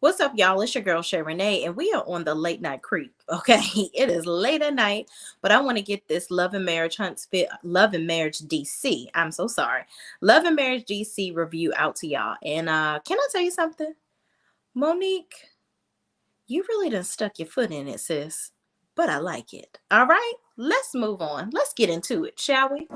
What's up, y'all? It's your girl Shay Renee, and we are on the late night creep. Okay, it is late at night, but I want to get this Love and Marriage DC. I'm so sorry, Love and Marriage DC review out to y'all. And can I tell you something, Monique? You really done stuck your foot in it, sis. But I like it. All right, let's move on. Let's get into it, shall we?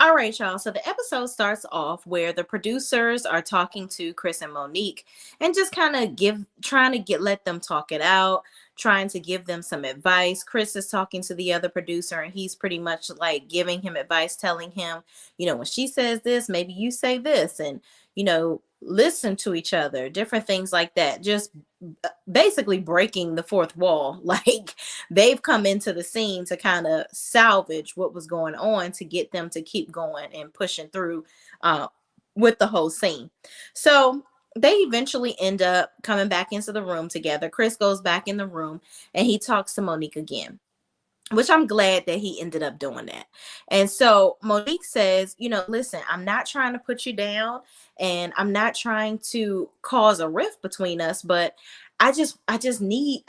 All right, y'all. So the episode starts off where the producers are talking to Chris and Monique and just kind of trying to let them talk it out, trying to give them some advice. Chris is talking to the other producer and he's pretty much like giving him advice, telling him, when she says this, maybe you say this, and, listen to each other, different things like that. Just basically breaking the fourth wall. Like they've come into the scene to kind of salvage what was going on to get them to keep going and pushing through uh, with the whole scene. So they eventually end up coming back into the room together. Chris goes back in the room and he talks to Monique again, which I'm glad that he ended up doing that. And so Monique says, listen, I'm not trying to put you down and I'm not trying to cause a rift between us, but I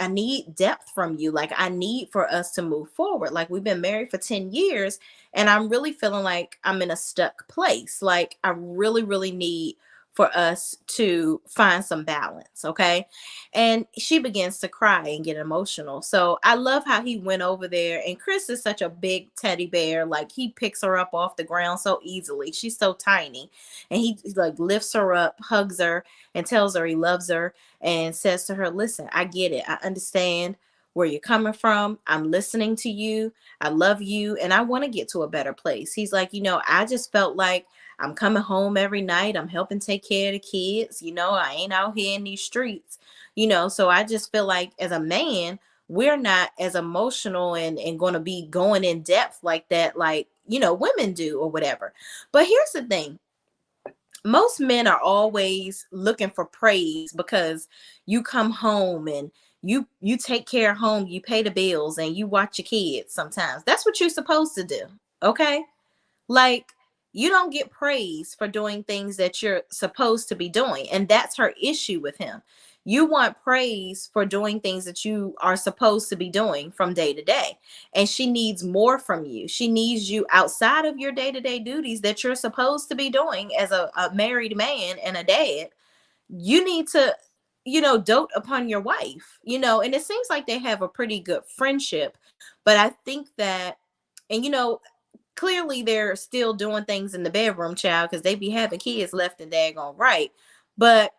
need depth from you. Like I need for us to move forward. Like we've been married for 10 years and I'm really feeling like I'm in a stuck place. Like I really, really need for us to find some balance. Okay. And she begins to cry and get emotional. So I love how he went over there. And Chris is such a big teddy bear. Like he picks her up off the ground so easily. She's so tiny. And he like lifts her up, hugs her, and tells her he loves her and says to her, listen, I get it. I understand where you're coming from. I'm listening to you. I love you. And I want to get to a better place. He's like, I just felt like I'm coming home every night. I'm helping take care of the kids. I ain't out here in these streets, so I just feel like as a man, we're not as emotional and going to be going in depth like that, like, women do or whatever. But here's the thing. Most men are always looking for praise because you come home and you take care of home, you pay the bills and you watch your kids sometimes. That's what you're supposed to do. Okay? Like, you don't get praise for doing things that you're supposed to be doing. And that's her issue with him. You want praise for doing things that you are supposed to be doing from day to day. And she needs more from you. She needs you outside of your day to day duties that you're supposed to be doing as a married man and a dad. You need to, dote upon your wife, and it seems like they have a pretty good friendship. But I think that, and clearly they're still doing things in the bedroom, child, because they be having kids left and daggone right. But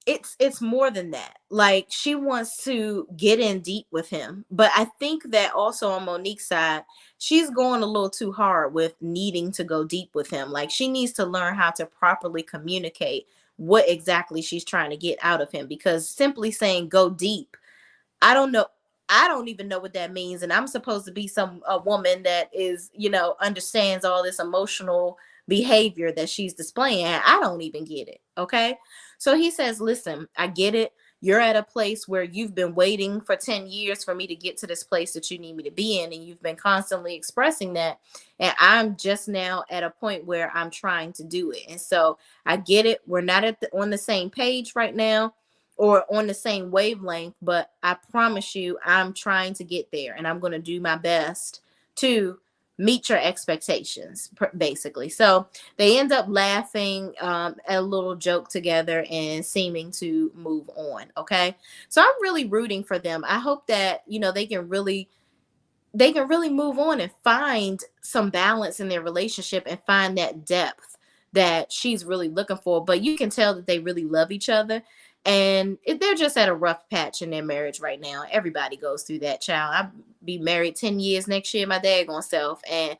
it's more than that. Like she wants to get in deep with him. But I think that also on Monique's side, she's going a little too hard with needing to go deep with him. Like she needs to learn how to properly communicate what exactly she's trying to get out of him. Because simply saying go deep, I don't know. I don't even know what that means. And I'm supposed to be a woman that is, understands all this emotional behavior that she's displaying. I don't even get it. Okay. So he says, listen, I get it. You're at a place where you've been waiting for 10 years for me to get to this place that you need me to be in. And you've been constantly expressing that. And I'm just now at a point where I'm trying to do it. And so I get it. We're not on the same page right now or on the same wavelength, but I promise you, I'm trying to get there and I'm going to do my best to meet your expectations, basically. So they end up laughing at a little joke together and seeming to move on. Okay. So I'm really rooting for them. I hope that, they can really move on and find some balance in their relationship and find that depth that she's really looking for. But you can tell that they really love each other. And they're just at a rough patch in their marriage right now. Everybody goes through that, child. I'll be married 10 years next year, my daggone self. And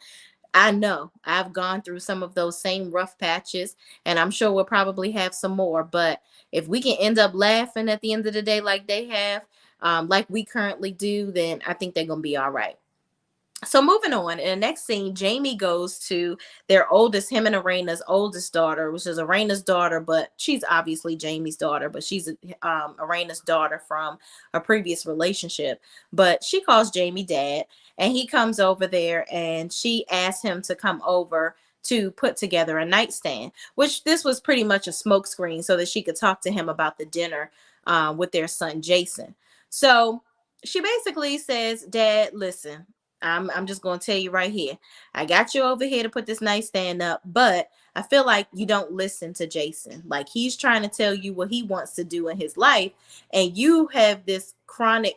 I know I've gone through some of those same rough patches. And I'm sure we'll probably have some more. But if we can end up laughing at the end of the day like they have, like we currently do, then I think they're going to be all right. So moving on, in the next scene, Jamie goes to their oldest, him and Arena's oldest daughter, which is Arena's daughter, but she's obviously Jamie's daughter, but she's Arena's daughter from a previous relationship. But she calls Jamie dad, and he comes over there, and she asks him to come over to put together a nightstand, which this was pretty much a smokescreen so that she could talk to him about the dinner with their son Jason. So she basically says, Dad, listen, I'm just gonna tell you right here. I got you over here to put this nightstand up, but I feel like you don't listen to Jason. Like he's trying to tell you what he wants to do in his life, and you have this chronic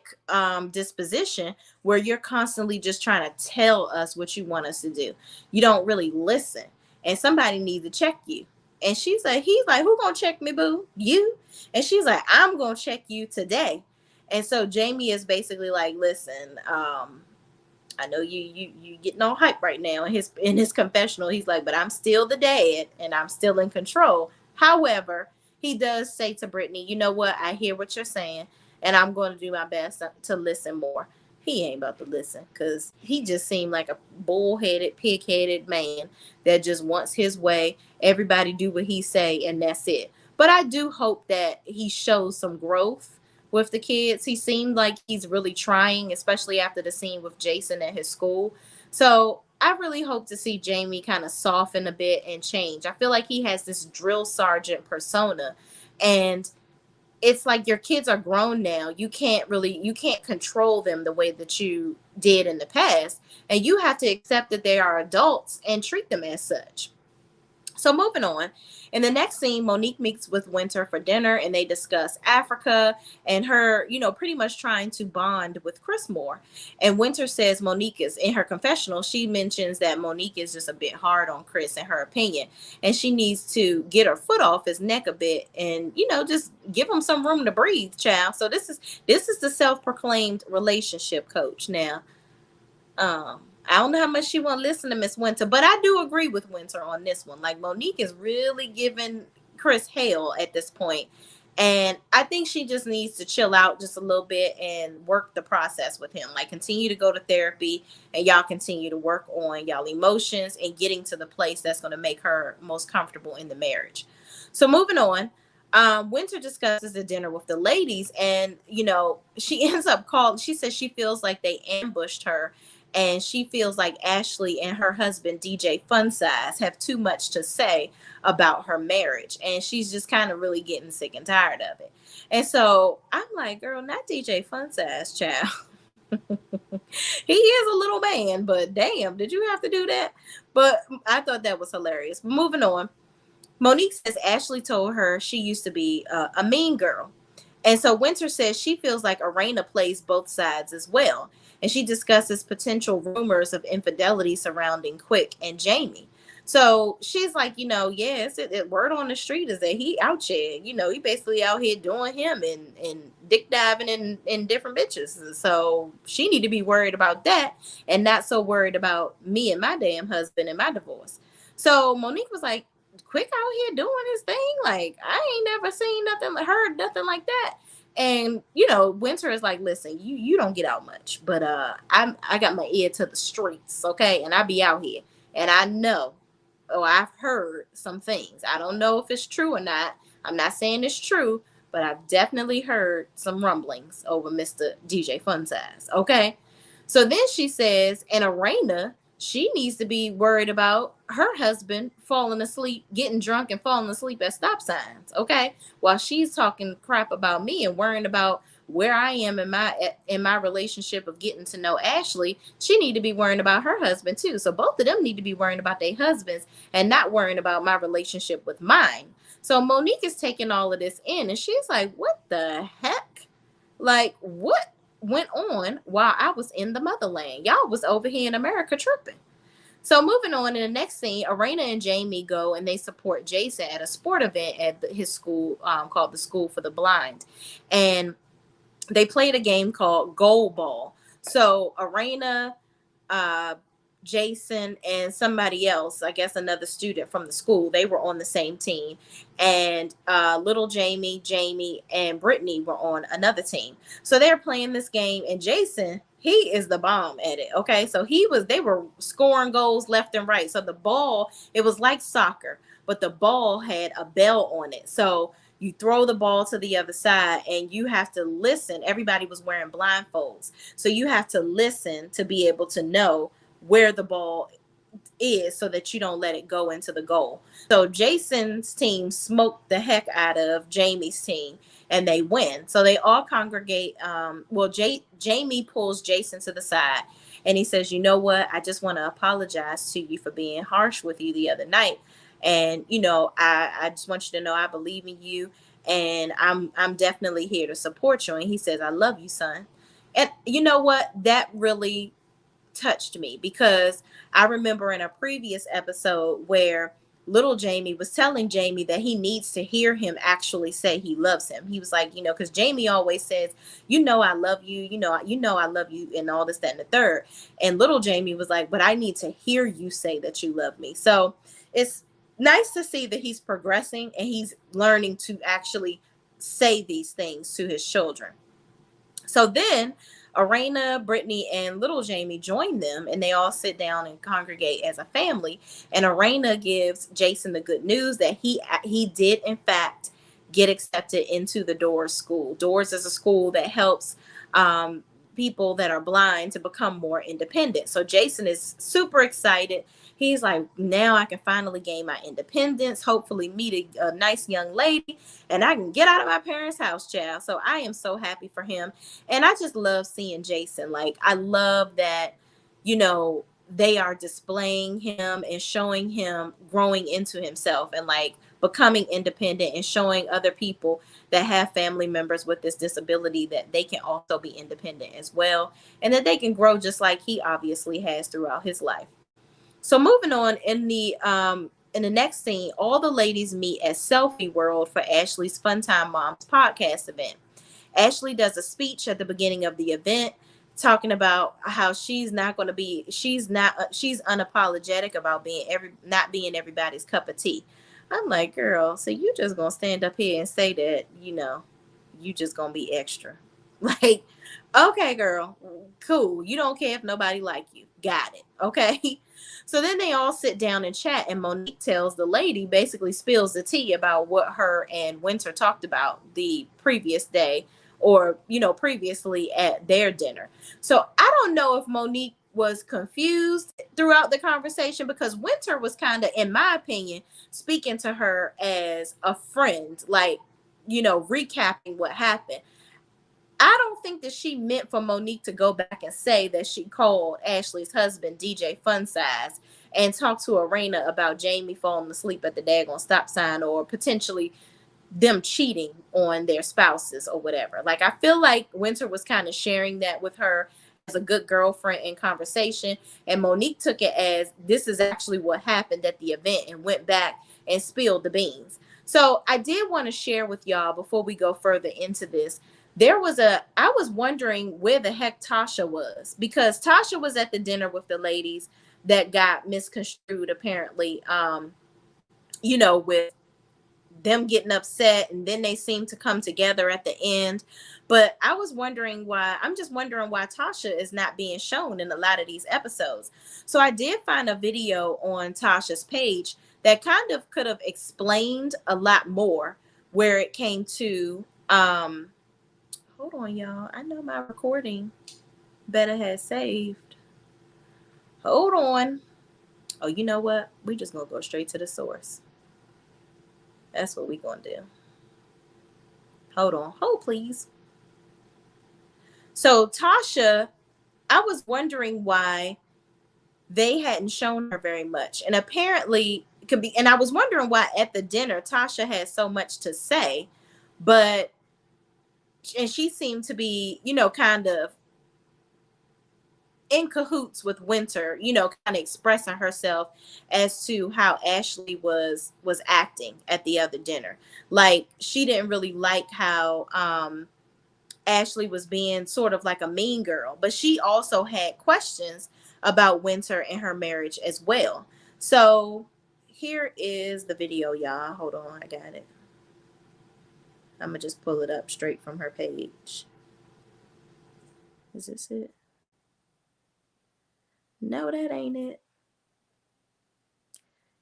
disposition where you're constantly just trying to tell us what you want us to do. You don't really listen, and somebody needs to check you. And he's like, who gonna check me, boo? You? And she's like, I'm gonna check you today. And so Jamie is basically like, listen, I know you getting all hype right now in his confessional. He's like, but I'm still the dad and I'm still in control. However, he does say to Brittany, you know what? I hear what you're saying, and I'm going to do my best to listen more. He ain't about to listen because he just seemed like a bullheaded, pig-headed man that just wants his way. Everybody do what he say, and that's it. But I do hope that he shows some growth with the kids. He seemed like he's really trying, especially after the scene with Jason at his school. So I really hope to see Jamie kind of soften a bit and change. I feel like he has this drill sergeant persona, and it's like your kids are grown now. You can't control them the way that you did in the past, and you have to accept that they are adults and treat them as such. So moving on, in the next scene, Monique meets with Winter for dinner, and they discuss Africa and her, pretty much trying to bond with Chris more. And Winter says Monique is in her confessional. She mentions that Monique is just a bit hard on Chris in her opinion, and she needs to get her foot off his neck a bit, and just give him some room to breathe, child. So this is the self-proclaimed relationship coach now. I don't know how much she want to listen to Miss Winter, but I do agree with Winter on this one. Like Monique is really giving Chris hell at this point, and I think she just needs to chill out just a little bit and work the process with him. Like continue to go to therapy, and y'all continue to work on y'all emotions and getting to the place that's going to make her most comfortable in the marriage. So moving on. Winter discusses the dinner with the ladies, and she ends up calling. She says she feels like they ambushed her, and she feels like Ashley and her husband DJ Funsize have too much to say about her marriage, and she's just kind of really getting sick and tired of it. And so I'm like, girl, not DJ Funsize, child. He is a little man, but damn, did you have to do that? But I thought that was hilarious. Moving on, Monique says Ashley told her she used to be a mean girl. And so Winter says she feels like Arena plays both sides as well. And she discusses potential rumors of infidelity surrounding Quick and Jamie. So she's like, yes, word on the street is that he out here, he basically out here doing him and dick diving in different bitches. So she need to be worried about that and not so worried about me and my damn husband and my divorce. So Monique was like, Quick out here doing his thing. Like I ain't never seen nothing, heard nothing like that. And Winter is like, listen, you don't get out much, but I got my ear to the streets, okay, and I be out here, and I know, I've heard some things. I don't know if it's true or not. I'm not saying it's true, but I've definitely heard some rumblings over Mr. DJ Funsize, okay. So then she says, and Arena, she needs to be worried about her husband falling asleep, getting drunk and falling asleep at stop signs, okay? While she's talking crap about me and worrying about where I am in my relationship of getting to know Ashley, she need to be worrying about her husband too. So both of them need to be worrying about their husbands and not worrying about my relationship with mine. So Monique is taking all of this in, and she's like, what the heck? Like, what went on while I was in the motherland? Y'all was over here in America tripping. So moving on, in the next scene, Arena and Jamie go and they support Jason at a sport event at his school called the School for the Blind. And they played a game called Goal Ball. So Arena, uh, Jason, and somebody else, I guess another student from the school, they were on the same team. And little Jamie, and Brittany were on another team. So they're playing this game, and Jason he is the bomb at it. Okay. So they were scoring goals left and right. So the ball, it was like soccer, but the ball had a bell on it. So you throw the ball to the other side and you have to listen. Everybody was wearing blindfolds. So you have to listen to be able to know where the ball is so that you don't let it go into the goal. So Jason's team smoked the heck out of Jamie's team and they win. So they all congregate. Jamie pulls Jason to the side and he says, "You know what? I just want to apologize to you for being harsh with you the other night. And I just want you to know I believe in you and I'm definitely here to support you." And he says, "I love you, son." And you know what? That really touched me because I remember in a previous episode where little Jamie was telling Jamie that he needs to hear him actually say he loves him. He was like, because Jamie always says, I love you, I love you, and all this, that, and the third. And little Jamie was like, but I need to hear you say that you love me. So it's nice to see that he's progressing and he's learning to actually say these things to his children. So then Arena, Brittany, and little Jamie join them and they all sit down and congregate as a family. And Arena gives Jason the good news that he did in fact get accepted into the Doors school. Doors is a school that helps people that are blind to become more independent. So Jason is super excited. He's like, now I can finally gain my independence, hopefully meet a nice young lady, and I can get out of my parents' house, child. So I am so happy for him. And I just love seeing Jason. Like, I love that, they are displaying him and showing him growing into himself and like becoming independent and showing other people that have family members with this disability that they can also be independent as well and that they can grow just like he obviously has throughout his life. So moving on in the next scene, all the ladies meet at Selfie World for Ashley's Funtime Moms podcast event. Ashley does a speech at the beginning of the event talking about how she's unapologetic about not being everybody's cup of tea. I'm like, girl, so you just gonna stand up here and say that, you just gonna be extra. Like, okay, girl, cool. You don't care if nobody like you. Got it. Okay. So then they all sit down and chat, and Monique tells the lady, basically spills the tea about what her and Winter talked about the previous day or, previously at their dinner. So I don't know if Monique was confused throughout the conversation because Winter was kind of, in my opinion, speaking to her as a friend, like, recapping what happened. I don't think that she meant for Monique to go back and say that she called Ashley's husband, DJ Fun Size, and talked to Arena about Jamie falling asleep at the daggone stop sign or potentially them cheating on their spouses or whatever. Like, I feel like Winter was kind of sharing that with her as a good girlfriend in conversation. And Monique took it as this is actually what happened at the event and went back and spilled the beans. So I did want to share with y'all before we go further into this. I was wondering where the heck Tasha was because Tasha was at the dinner with the ladies that got misconstrued apparently, with them getting upset and then they seem to come together at the end. But I'm just wondering why Tasha is not being shown in a lot of these episodes. So I did find a video on Tasha's page that kind of could have explained a lot more where it came to hold on, y'all. I know my recording better has saved. Hold on. Oh, you know what? We just gonna go straight to the source. That's what we gonna do. Hold on. Hold, please. So Tasha, I was wondering why they hadn't shown her very much. And apparently it could be, and I was wondering why at the dinner Tasha had so much to say, but and she seemed to be, kind of in cahoots with Winter, kind of expressing herself as to how Ashley was acting at the other dinner. Like, she didn't really like how Ashley was being sort of like a mean girl, but she also had questions about Winter and her marriage as well. So here is the video, y'all. Hold on, I got it. I'm gonna just pull it up straight from her page. Is this it? No, that ain't it.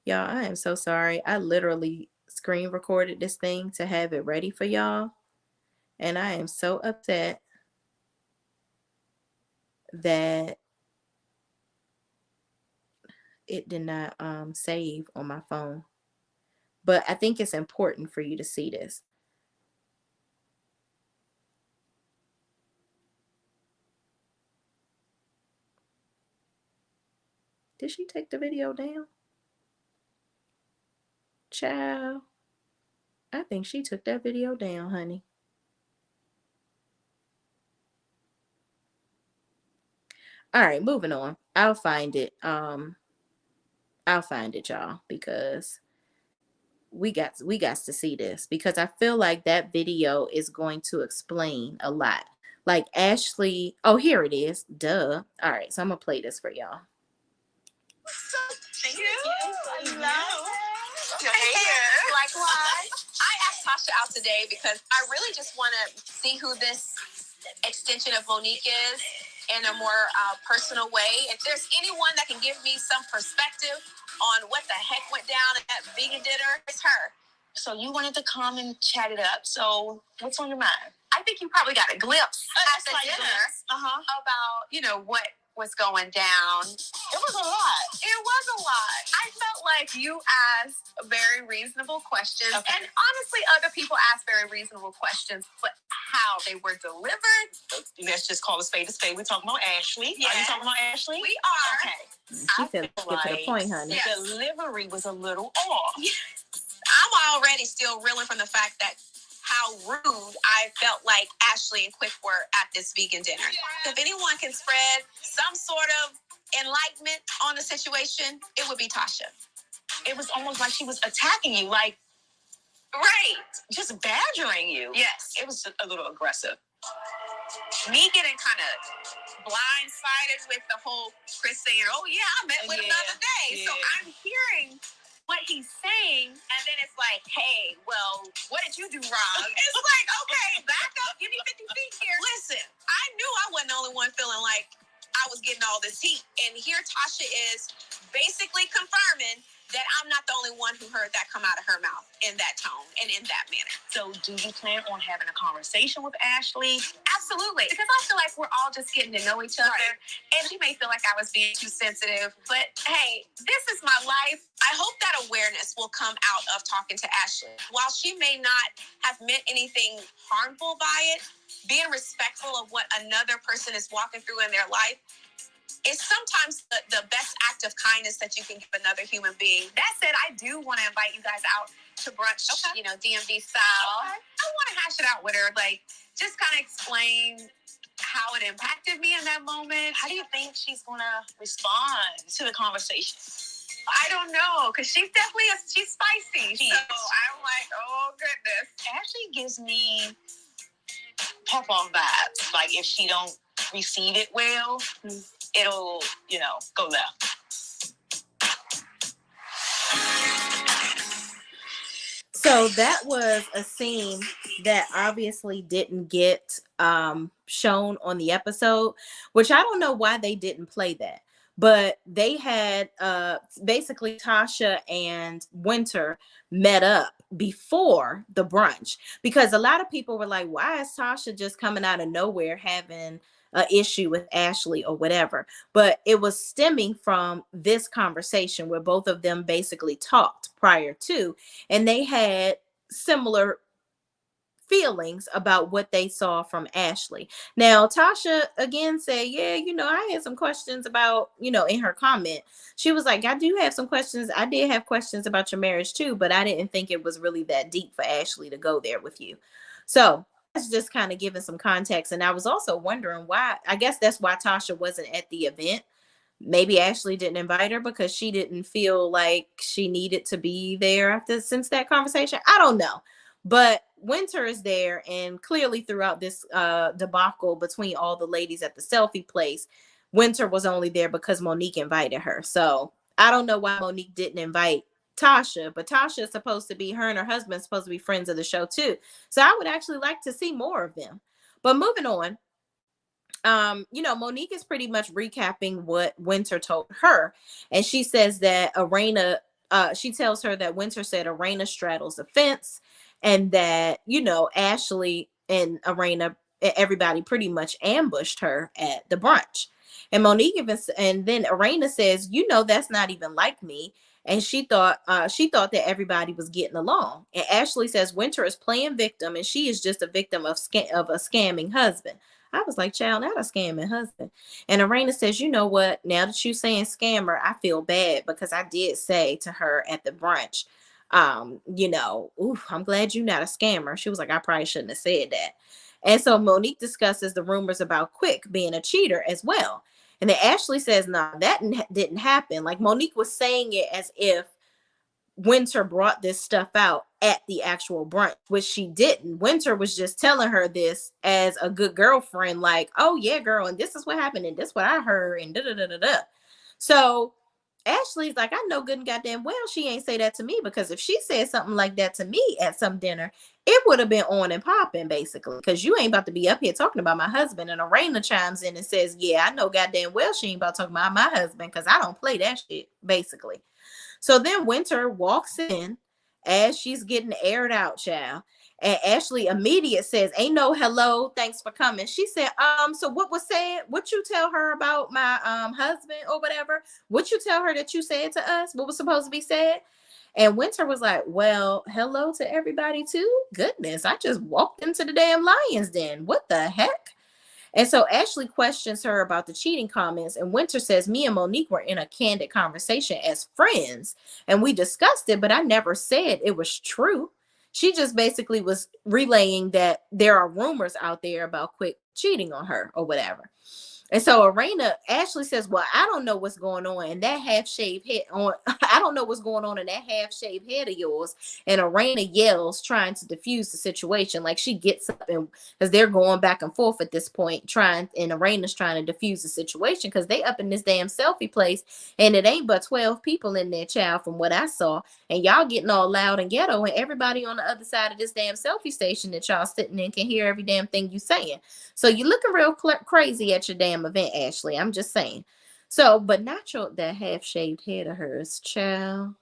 Y'all, I am so sorry. I literally screen recorded this thing to have it ready for y'all. And I am so upset that it did not save on my phone. But I think it's important for you to see this. Did she take the video down? Child. I think she took that video down, honey. All right, moving on. I'll find it. I'll find it, y'all, because we got to see this, because I feel like that video is going to explain a lot. Like Ashley, oh, here it is. Duh. All right, so I'm gonna play this for y'all. Thank you. Hello. Hey, likewise. I asked Tasha out today because I really just want to see who this extension of Monique is in a more personal way. If there's anyone that can give me some perspective on what the heck went down at that vegan dinner, it's her. So you wanted to come and chat it up. So what's on your mind? I think you probably got a glimpse at the dinner about, what was going down. It was a lot. It was a lot. I felt like you asked very reasonable questions. Okay. And honestly, other people asked very reasonable questions, but how they were delivered. Let's just call a spade a spade. We're talking about Ashley. Yes. Are you talking about Ashley? We are. Okay. She said, get to the point, honey. The delivery was a little off. Yes. I'm already still reeling from the fact that how rude I felt like Ashley and Quick were at this vegan dinner. Yeah. If anyone can spread some sort of enlightenment on the situation, it would be Tasha. It was almost like she was attacking you, like, right, just badgering you. Yes. It was a little aggressive. Me getting kind of blindsided with the whole Chris saying, oh yeah, I met with him the other day. Yeah. So I'm hearing what he's saying, and then it's like, hey, well, what did you do wrong? It's like, okay, back up, give me 50 feet here. Listen, I knew I wasn't the only one feeling like I was getting all this heat, and here Tasha is basically confirming that I'm not the only one who heard that come out of her mouth in that tone and in that manner. So do you plan on having a conversation with Ashley? Absolutely. Because I feel like we're all just getting to know each other. Right. And she may feel like I was being too sensitive. But hey, this is my life. I hope that awareness will come out of talking to Ashley. While she may not have meant anything harmful by it, being respectful of what another person is walking through in their life is sometimes the best act of kindness that you can give another human being. That said, I do want to invite you guys out to brunch, DMV style. Okay. I want to hash it out with her, like just kind of explain how it impacted me in that moment. How do you think she's going to respond to the conversation? I don't know, because she's definitely she's spicy. So I'm like, oh goodness. Ashley gives me pop off vibes. Like if she don't receive it well, it'll, go left. So that was a scene that obviously didn't get shown on the episode, which I don't know why they didn't play that. But they had basically Tasha and Winter met up before the brunch, because a lot of people were like, why is Tasha just coming out of nowhere having an issue with Ashley or whatever? But it was stemming from this conversation where both of them basically talked prior to, and they had similar feelings about what they saw from Ashley. Now, Tasha again said, yeah, I had some questions about, in her comment, she was like, I do have some questions. I did have questions about your marriage too, but I didn't think it was really that deep for Ashley to go there with you. So that's just kind of giving some context. And I was also wondering why, I guess that's why Tasha wasn't at the event. Maybe Ashley didn't invite her because she didn't feel like she needed to be there since that conversation. I don't know. But Winter is there, and clearly throughout this debacle between all the ladies at the selfie place, Winter was only there because Monique invited her. So I don't know why Monique didn't invite Tasha, but Tasha is supposed to be, her and her husband supposed to be friends of the show too. So I would actually like to see more of them. But moving on, Monique is pretty much recapping what Winter told her. And she says that she tells her that Winter said Arena straddles the fence, and that, Ashley and everybody pretty much ambushed her at the brunch. And and then Arena says, that's not even like me. And she thought that everybody was getting along. And Ashley says Winter is playing victim, and she is just a victim of a scamming husband. I was like, child, not a scamming husband. And Arena says, you know what? Now that you saying scammer, I feel bad because I did say to her at the brunch, ooh, I'm glad you're not a scammer. She was like, I probably shouldn't have said that. And so Monique discusses the rumors about Quick being a cheater as well. And then Ashley says, no, that didn't happen. Like Monique was saying it as if Winter brought this stuff out at the actual brunch, which she didn't. Winter was just telling her this as a good girlfriend, like, oh yeah, girl, and this is what happened, and this is what I heard, and da da da da da. So Ashley's like, I know good and goddamn well she ain't say that to me, because if she said something like that to me at some dinner, it would have been on and popping, basically, because you ain't about to be up here talking about my husband. And Arena chimes in and says, yeah, I know goddamn well she ain't about to talk about my husband, because I don't play that shit, basically. So then Winter walks in as she's getting aired out, child. And Ashley immediate says, ain't no hello, thanks for coming. She said, so what was said? What you tell her about my husband or whatever? What you tell her that you said to us? What was supposed to be said? And Winter was like, well, hello to everybody too. Goodness, I just walked into the damn lion's den. What the heck? And so Ashley questions her about the cheating comments, and Winter says, me and Monique were in a candid conversation as friends, and we discussed it, but I never said it was true. She just basically was relaying that there are rumors out there about Quick cheating on her or whatever. And so Ashley says, well, I don't know what's going on in that half shaved head on. I don't know what's going on in that half shaved head of yours. And Arena yells, trying to diffuse the situation. Like she gets up, and because they're going back and forth at this point, and Arena's trying to diffuse the situation because they up in this damn selfie place, and it ain't but 12 people in there, child, from what I saw. And y'all getting all loud and ghetto, and everybody on the other side of this damn selfie station that y'all sitting in can hear every damn thing you saying. So you're looking real crazy at your damn event, Ashley. I'm just saying. So, but not that half shaved head of hers, child.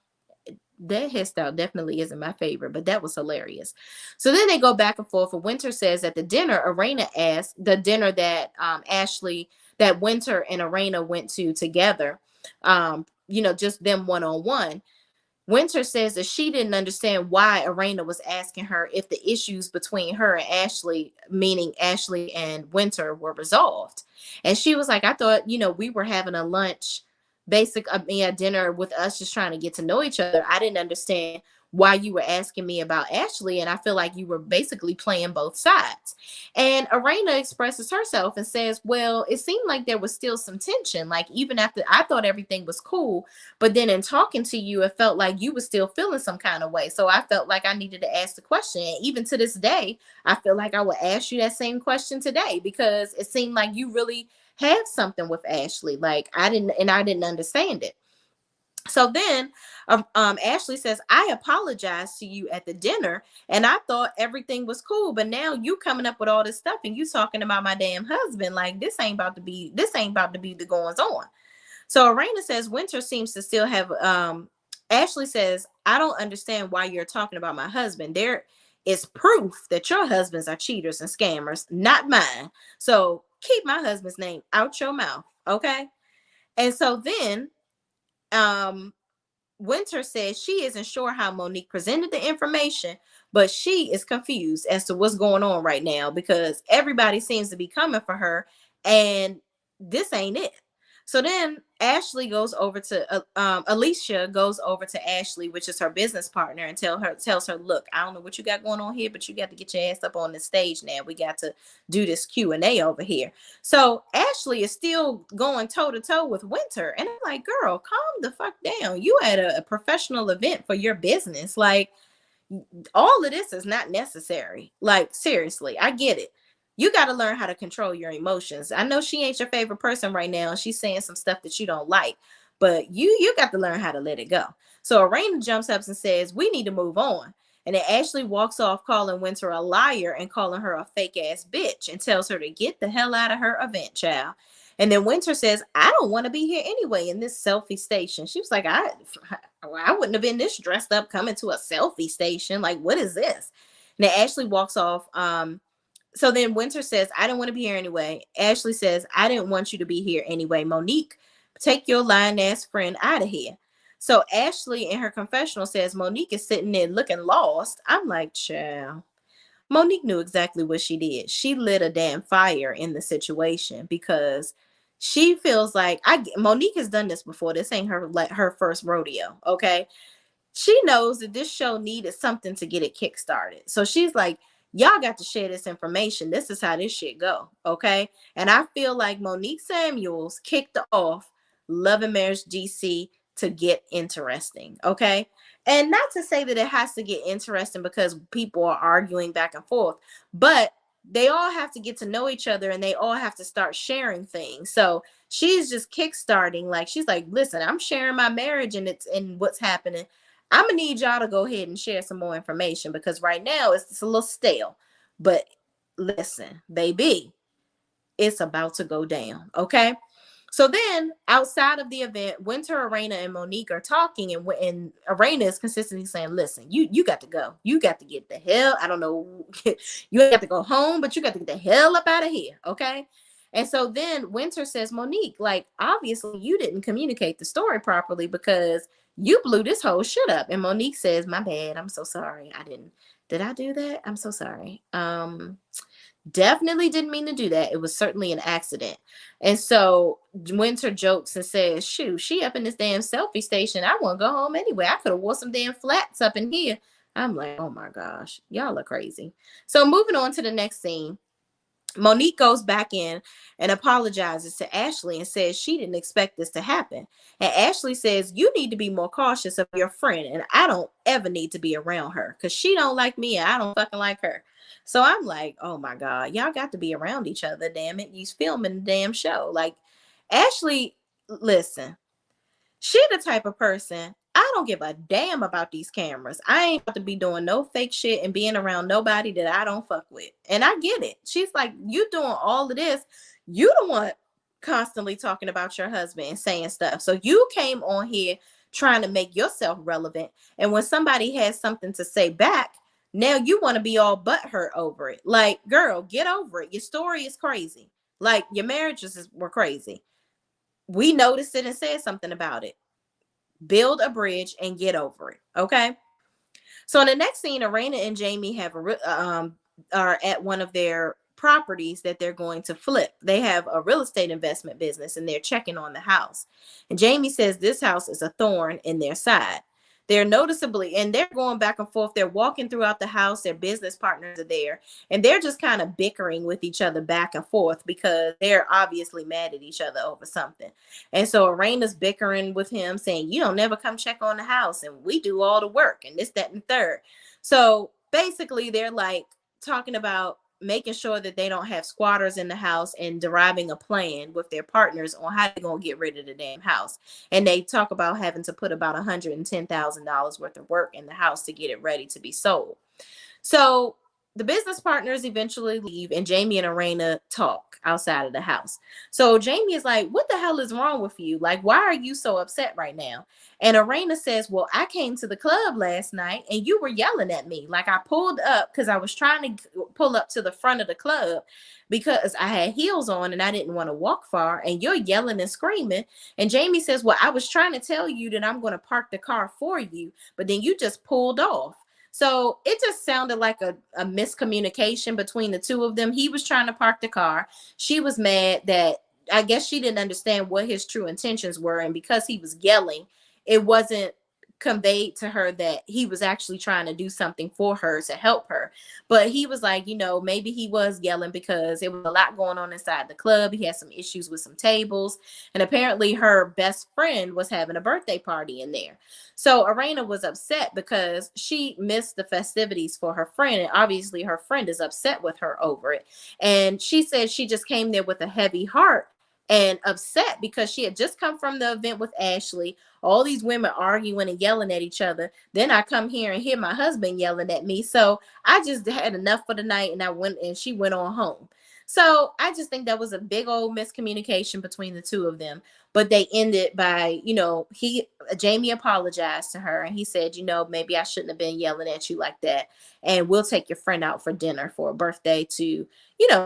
That hairstyle definitely isn't my favorite, but that was hilarious. So then they go back and forth. And Winter says at the dinner, Arena asked the dinner that that Winter and Arena went to together, just them one-on-one. Winter says that she didn't understand why Arena was asking her if the issues between her and Ashley, meaning Ashley and Winter, were resolved. And she was like, I thought, we were having a a dinner with us just trying to get to know each other. I didn't understand why you were asking me about Ashley. And I feel like you were basically playing both sides. And Arena expresses herself and says, well, it seemed like there was still some tension. Like even after I thought everything was cool, but then in talking to you, it felt like you were still feeling some kind of way. So I felt like I needed to ask the question. And even to this day, I feel like I would ask you that same question today, because it seemed like you really had something with Ashley. Like I didn't understand it. So then Ashley says, I apologized to you at the dinner, and I thought everything was cool, but now you coming up with all this stuff and you talking about my damn husband. Like this ain't about to be the goings on. So Arena says Winter seems to still have Ashley says, I don't understand why you're talking about my husband. There is proof that your husbands are cheaters and scammers, not mine. So keep my husband's name out your mouth. Okay. And so then Winter says she isn't sure how Monique presented the information, but she is confused as to what's going on right now, because everybody seems to be coming for her and this ain't it. So then Alicia goes over to Ashley, which is her business partner, and tells her, look, I don't know what you got going on here, but you got to get your ass up on the stage now. We got to do this Q&A over here. So Ashley is still going toe to toe with Winter. And I'm like, girl, calm the fuck down. You at a professional event for your business. Like all of this is not necessary. Like seriously, I get it. You got to learn how to control your emotions. I know she ain't your favorite person right now, and she's saying some stuff that you don't like, but you got to learn how to let it go. So Arena jumps up and says, we need to move on. And then Ashley walks off calling Winter a liar and calling her a fake ass bitch and tells her to get the hell out of her event, child. And then Winter says, I don't want to be here anyway in this selfie station. She was like, I wouldn't have been this dressed up coming to a selfie station. Like, what is this? And then Ashley walks off. So then Winter says, I don't want to be here anyway. Ashley says, I didn't want you to be here anyway. Monique, take your lying ass friend out of here. So Ashley in her confessional says Monique is sitting there looking lost. I'm like, child. Monique knew exactly what she did. She lit a damn fire in the situation because she feels like Monique has done this before. This ain't her first rodeo, okay? She knows that this show needed something to get it kickstarted. So she's like, y'all got to share this information. This is how this shit go. Okay. And I feel like Monique Samuels kicked off Love and Marriage DC to get interesting. Okay. And not to say that it has to get interesting because people are arguing back and forth, but they all have to get to know each other and they all have to start sharing things. So she's just kickstarting. Like, she's like, listen, I'm sharing my marriage and what's happening. I'm gonna need y'all to go ahead and share some more information because right now it's a little stale. But listen, baby, it's about to go down. Okay. So then outside of the event, Winter, Arena, and Monique are talking, and Arena is consistently saying, listen, you got to go. You got to get the hell, I don't know, you got to go home, but you got to get the hell up out of here. Okay. And so then Winter says, Monique, like, obviously you didn't communicate the story properly because you blew this whole shit up. And Monique says, my bad. I'm so sorry. Did I do that? I'm so sorry. Definitely didn't mean to do that. It was certainly an accident. And so Winter jokes and says, shoot, she up in this damn selfie station. I want to go home anyway. I could have wore some damn flats up in here. I'm like, oh my gosh, y'all are crazy. So moving on to the next scene. Monique goes back in and apologizes to Ashley and says she didn't expect this to happen. And Ashley says, you need to be more cautious of your friend. And I don't ever need to be around her because she don't like me and I don't fucking like her. So I'm like, oh my God, y'all got to be around each other. Damn it. You filming the damn show. Like, Ashley, listen, she the type of person, I don't give a damn about these cameras. I ain't about to be doing no fake shit and being around nobody that I don't fuck with. And I get it. She's like, you doing all of this. You don't want constantly talking about your husband and saying stuff. So you came on here trying to make yourself relevant. And when somebody has something to say back, now you want to be all butthurt over it. Like, girl, get over it. Your story is crazy. Like, your marriages were crazy. We noticed it and said something about it. Build a bridge and get over it. Okay. So in the next scene, Arena and Jamie are at one of their properties that they're going to flip. They have a real estate investment business and they're checking on the house. And Jamie says this house is a thorn in their side. They're noticeably, and they're going back and forth. They're walking throughout the house. Their business partners are there, and they're just kind of bickering with each other back and forth because they're obviously mad at each other over something. And so Arena's bickering with him, saying, you don't never come check on the house, and we do all the work, and this, that, and third. So basically, they're like talking about making sure that they don't have squatters in the house and deriving a plan with their partners on how they're going to get rid of the damn house. And they talk about having to put about $110,000 worth of work in the house to get it ready to be sold. So the business partners eventually leave and Jamie and Arena talk outside of the house. So Jamie is like, what the hell is wrong with you? Like, why are you so upset right now? And Arena says, well, I came to the club last night and you were yelling at me. Like, I pulled up because I was trying to pull up to the front of the club because I had heels on and I didn't want to walk far. And you're yelling and screaming. And Jamie says, well, I was trying to tell you that I'm going to park the car for you, but then you just pulled off. So it just sounded like a miscommunication between the two of them. He was trying to park the car. She was mad that I guess she didn't understand what his true intentions were. And because he was yelling, it wasn't conveyed to her that he was actually trying to do something for her to help her. But he was like, maybe he was yelling because there was a lot going on inside the club. He had some issues with some tables. And apparently her best friend was having a birthday party in there. So Arena was upset because she missed the festivities for her friend. And obviously her friend is upset with her over it. And she said she just came there with a heavy heart and upset because she had just come from the event with Ashley. All these women arguing and yelling at each other. Then I come here and hear my husband yelling at me. So I just had enough for the night, and I went, and she went on home. So I just think that was a big old miscommunication between the two of them. But they ended by, Jamie apologized to her, and he said, maybe I shouldn't have been yelling at you like that. And we'll take your friend out for dinner for a birthday to,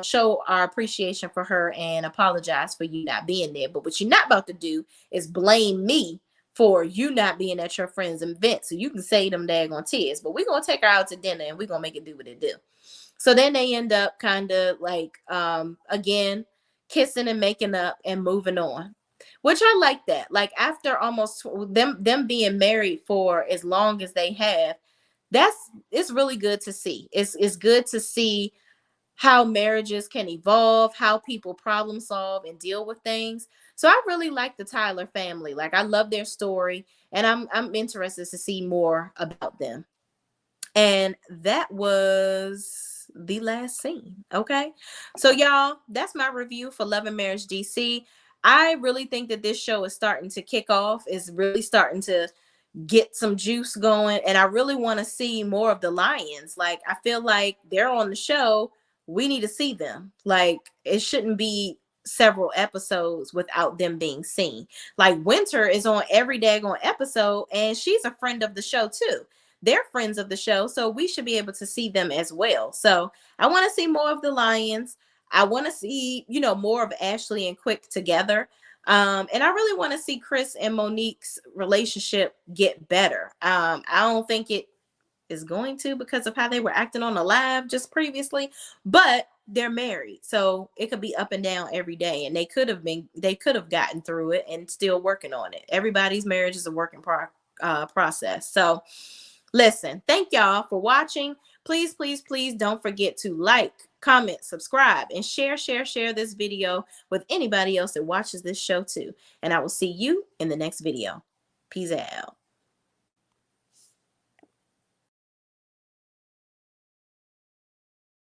show our appreciation for her and apologize for you not being there. But what you're not about to do is blame me for you not being at your friend's event. So you can say them daggone tears, but we're going to take her out to dinner and we're going to make it do what it do. So then they end up kind of like, again, kissing and making up and moving on, which I like that. Like after almost them being married for as long as they have, it's really good to see. It's good to see how marriages can evolve, how people problem solve and deal with things. So I really like the Tyler family. Like I love their story, and I'm interested to see more about them. And that was the last scene. Okay. So y'all, that's my review for Love and Marriage DC. I really think that this show is starting to kick off, is really starting to get some juice going, and I really want to see more of the lions. Like I feel like they're on the show, we need to see them. Like it shouldn't be several episodes without them being seen. Like Winter is on every daggone episode, and she's a friend of the show too. They're friends of the show, so we should be able to see them as well. So I want to see more of the lions. I want to see, more of Ashley and Quick together. And I really want to see Chris and Monique's relationship get better. I don't think it is going to, because of how they were acting on the live just previously, but they're married. So it could be up and down every day, and they could have gotten through it and still working on it. Everybody's marriage is a working process. So listen, thank y'all for watching. Please, please, please don't forget to like, comment, subscribe, and share this video with anybody else that watches this show too. And I will see you in the next video. Peace out.